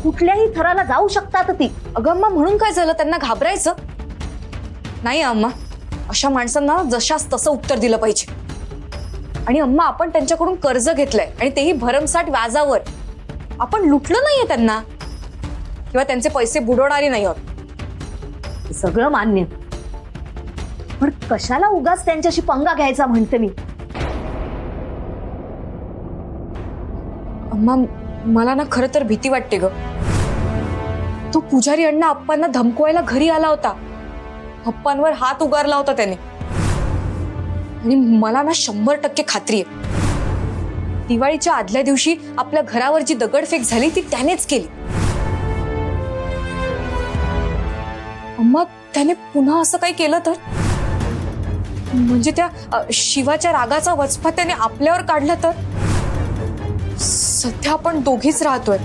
कुठल्याही थराला जाऊ शकतात ती. अगं अम्मा, म्हणून काय झालं? त्यांना घाबरायचं नाही अम्मा. अशा माणसांना जशास तसं उत्तर दिलं पाहिजे. आणि अम्मा, आपण त्यांच्याकडून कर्ज घेतलंय आणि तेही भरमसाठ व्याजावर. आपण लुटलं नाहीये त्यांना किंवा त्यांचे पैसे बुडवणारी नाही आहोत. सगळं मान्य, पण कशाला उगाच त्यांच्याशी पंगा घ्यायचा म्हणते मी. अम्मा, मला ना खरं तर भीती वाटते ग. तो पुजारी अण्णा अप्पांना धमकवायला घरी आला होता. अप्पांवर हात उगारला होता त्याने. आणि मला ना 100% खात्री आहे, दिवाळीच्या आदल्या दिवशी आपल्या घरावर जी दगडफेक झाली ती त्यानेच केली. अम्मा, त्याने पुन्हा असं काही केलं तर? म्हणजे त्या शिवाच्या रागाचा वचपा त्याने आपल्यावर काढला तर? सध्या आपण दोघीच राहतोय.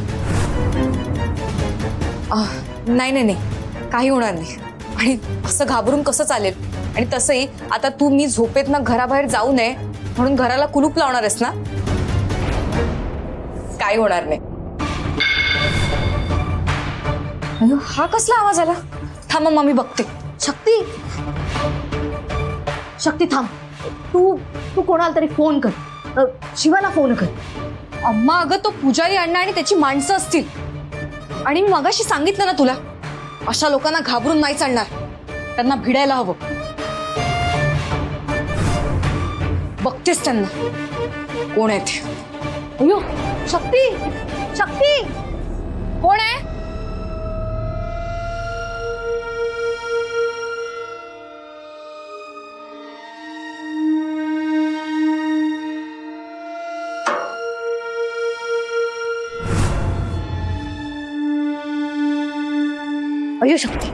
नाही नाही नाही, काही होणार नाही. आणि असं घाबरून कसं चालेल? आणि तसंही आता तू मी झोपेत ना घराबाहेर जाऊ नये म्हणून घराला कुलूप लावणार आहेस ना? काही होणार नाही. हा कसला आवाज आला? थांब मम्मा, मी बघते. शक्ती, शक्ती थांब. तू तू कोणाला तरी फोन कर. शिवाला फोन कर. अम्मा, अगं तो पुजारी अण्णा आणि त्याची माणसं असतील. आणि मी मगाशी सांगितलं ना तुला, अशा लोकांना घाबरून नाही चालणार. त्यांना भिडायला हवं. बघतेस त्यांना कोण आहे ते. अयो शक्ती, शक्ती कोण आहे? अयो शक्ती.